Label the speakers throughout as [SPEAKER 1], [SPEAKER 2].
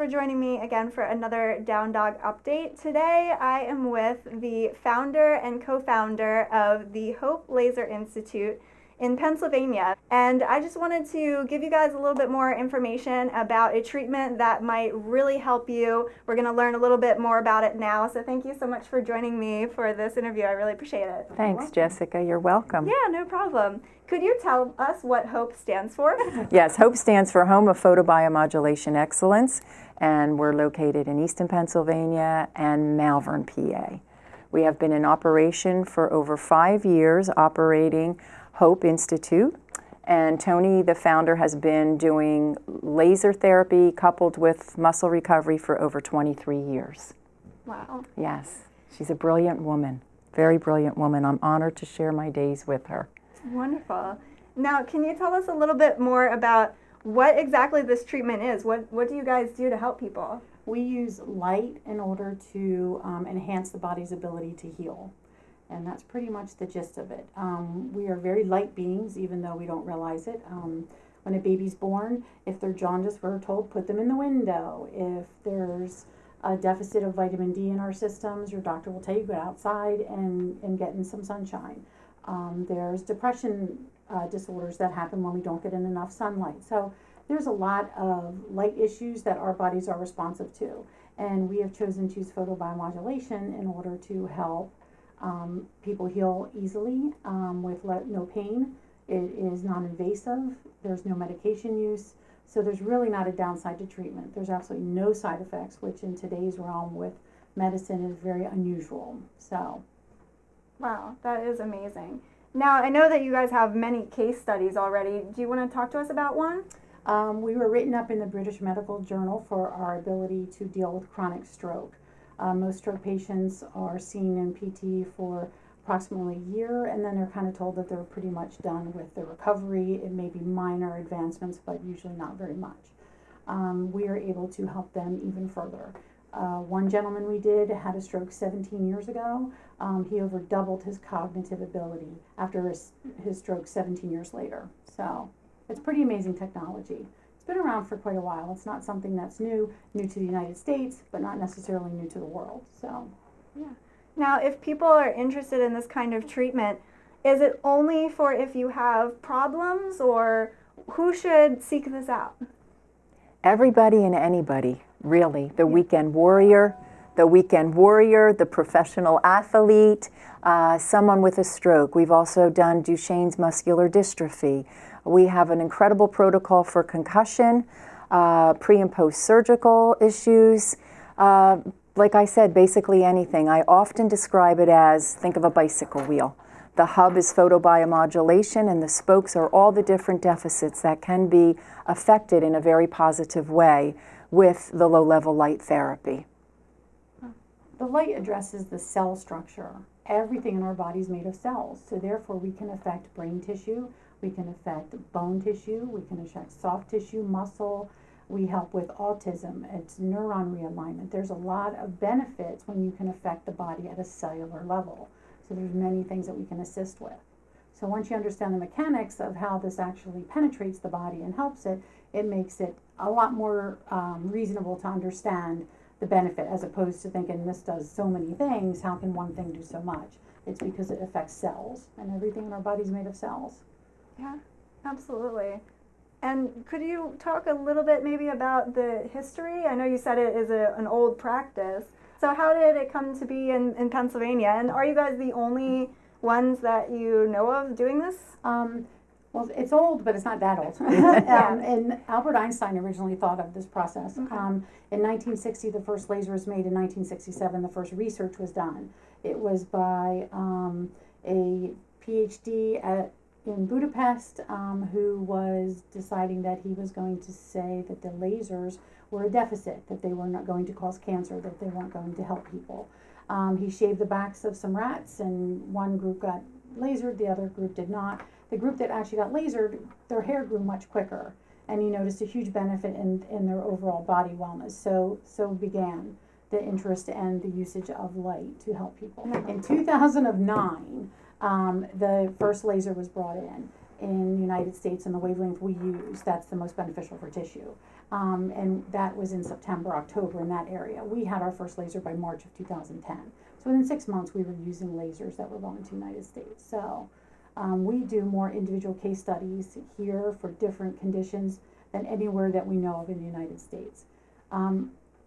[SPEAKER 1] joining me again for another Down Dog Update. Today I am with the founder and co-founder of the Hope Laser Institute in Pennsylvania. And I just wanted to give you guys a little bit more information about a treatment that might really help you. We're going to learn a little bit more about it now. So thank you so much for joining me for this interview. I really appreciate it.
[SPEAKER 2] Thanks, Jessica. You're welcome.
[SPEAKER 1] Yeah, no problem. Could you tell us what HOPE stands for?
[SPEAKER 2] Yes, HOPE stands for Home of Photobiomodulation Excellence, and we're located in Easton, Pennsylvania and Malvern, PA. We have been in operation for over 5 years, operating HOPE Institute, and Tony, the founder, has been doing laser therapy coupled with muscle recovery for over 23 years.
[SPEAKER 1] Wow.
[SPEAKER 2] Yes, she's a brilliant woman, very brilliant woman. I'm honored to share my days with her.
[SPEAKER 1] Wonderful. Now, can you tell us a little bit more about what exactly this treatment is? What do you guys do to help people?
[SPEAKER 3] We use light in order to enhance the body's ability to heal. And that's pretty much the gist of it. We are very light beings, even though we don't realize it. When a baby's born, if they're jaundiced, we're told put them in the window. If there's a deficit of vitamin D in our systems, your doctor will tell you go outside and get in some sunshine. There's depression disorders that happen when we don't get in enough sunlight. So there's a lot of light issues that our bodies are responsive to. And we have chosen to use photobiomodulation in order to help people heal easily with no pain. It is non-invasive. There's no medication use. So there's really not a downside to treatment. There's absolutely no side effects, which in today's realm with medicine is very unusual. So.
[SPEAKER 1] Wow, that is amazing. Now, I know that you guys have many case studies already. Do you want to talk to us about one?
[SPEAKER 3] We were written up in the British Medical Journal for our ability to deal with chronic stroke. Most stroke patients are seen in PT for approximately a year, and then they're kind of told that they're pretty much done with their recovery. It may be minor advancements, but usually not very much. We are able to help them even further. One gentleman we did had a stroke 17 years ago. He over doubled his cognitive ability after his stroke 17 years later. So it's pretty amazing technology. It's been around for quite a while. It's not something that's new to the United States, but not necessarily new to the world. So,
[SPEAKER 1] yeah. Now, if people are interested in this kind of treatment, is it only for if you have problems, or who should seek this out?
[SPEAKER 2] Everybody and anybody, really. The weekend warrior, the professional athlete, someone with a stroke. We've also done Duchenne's muscular dystrophy. We have an incredible protocol for concussion, pre and post surgical issues. Like I said, basically anything. I often describe it as, think of a bicycle wheel. The hub is photobiomodulation, and the spokes are all the different deficits that can be affected in a very positive way with the low-level light therapy.
[SPEAKER 3] The light addresses the cell structure. Everything in our body is made of cells, so therefore we can affect brain tissue, we can affect bone tissue, we can affect soft tissue, muscle. We help with autism, it's neuron realignment. There's a lot of benefits when you can affect the body at a cellular level. So there's many things that we can assist with. So once you understand the mechanics of how this actually penetrates the body and helps it, it makes it a lot more reasonable to understand the benefit, as opposed to thinking this does so many things, how can one thing do so much? It's because it affects cells, and everything in our body is made of cells.
[SPEAKER 1] Yeah, absolutely. And could you talk a little bit maybe about the history? I know you said it is an old practice. So how did it come to be in Pennsylvania? And are you guys the only ones that you know of doing this?
[SPEAKER 3] Well, it's old, but it's not that old. And Albert Einstein originally thought of this process.
[SPEAKER 1] Okay.
[SPEAKER 3] In 1960, the first laser was made. In 1967, the first research was done. It was by a PhD in Budapest who was deciding that he was going to say that the lasers were a deficit, that they were not going to cause cancer, that they weren't going to help people. He shaved the backs of some rats, and one group got lasered, the other group did not. The group that actually got lasered, their hair grew much quicker, and he noticed a huge benefit in their overall body wellness. So began the interest and the usage of light to help people. In 2009, the first laser was brought in. in the United States and the wavelength we use, that's the most beneficial for tissue. And that was in September, October in that area. We had our first laser by March of 2010. So within 6 months, we were using lasers that were going to the United States. So we do more individual case studies here for different conditions than anywhere that we know of in the United States.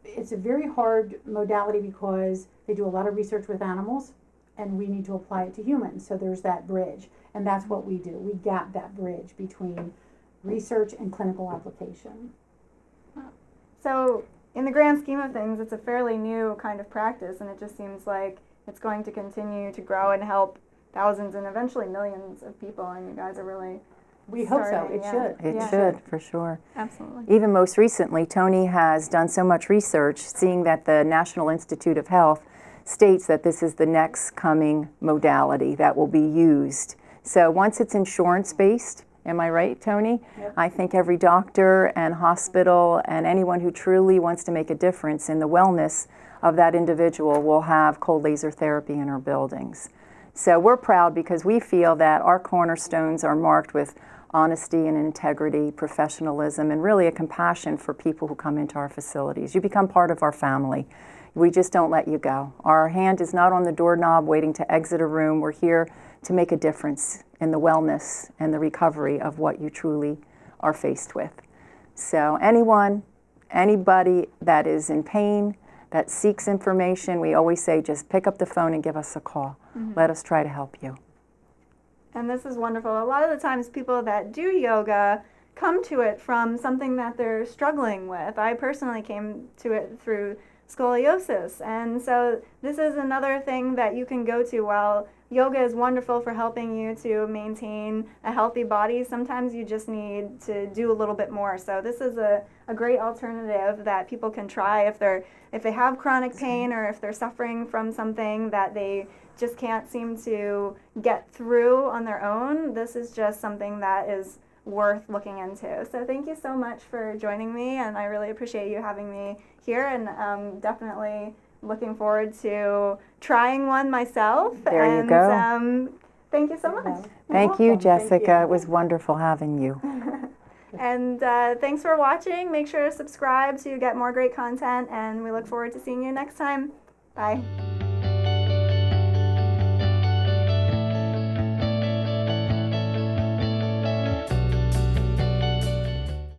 [SPEAKER 3] It's a very hard modality because they do a lot of research with animals and we need to apply it to humans. So there's that bridge, and that's what we do. We gap that bridge between research and clinical application.
[SPEAKER 1] So in the grand scheme of things, it's a fairly new kind of practice, and it just seems like it's going to continue to grow and help thousands and eventually millions of people, and you guys are really
[SPEAKER 3] We hope so.
[SPEAKER 1] starting,
[SPEAKER 3] It
[SPEAKER 1] yeah.
[SPEAKER 3] should.
[SPEAKER 2] It
[SPEAKER 1] Yeah.
[SPEAKER 2] should, for sure.
[SPEAKER 1] Absolutely.
[SPEAKER 2] Even most recently, Tony has done so much research, seeing that the National Institute of Health states that this is the next coming modality that will be used. So once it's insurance-based, am I right, Tony?
[SPEAKER 3] Yep.
[SPEAKER 2] I think every doctor and hospital and anyone who truly wants to make a difference in the wellness of that individual will have cold laser therapy in our buildings. So we're proud because we feel that our cornerstones are marked with honesty and integrity, professionalism, and really a compassion for people who come into our facilities. You become part of our family. We just don't let you go. Our hand is not on the doorknob waiting to exit a room. We're here to make a difference in the wellness and the recovery of what you truly are faced with. So anybody that is in pain, that seeks information, we always say just pick up the phone and give us a call. Let us try to help you.
[SPEAKER 1] And this is wonderful. A lot of the times people that do yoga come to it from something that they're struggling with. I personally came to it through scoliosis. And so this is another thing that you can go to. While yoga is wonderful for helping you to maintain a healthy body, sometimes you just need to do a little bit more. So this is a great alternative that people can try if they have chronic pain or if they're suffering from something that they just can't seem to get through on their own. This is just something that is worth looking into. So thank you so much for joining me, and I really appreciate you having me here, and definitely looking forward to trying one myself.
[SPEAKER 2] There you
[SPEAKER 1] and,
[SPEAKER 2] go.
[SPEAKER 1] Thank you so much.
[SPEAKER 2] Thank you,
[SPEAKER 3] welcome.
[SPEAKER 2] Jessica.
[SPEAKER 3] Thank you.
[SPEAKER 2] It was wonderful having you.
[SPEAKER 1] And thanks for watching. Make sure to subscribe to get more great content, and we look forward to seeing you next time. Bye.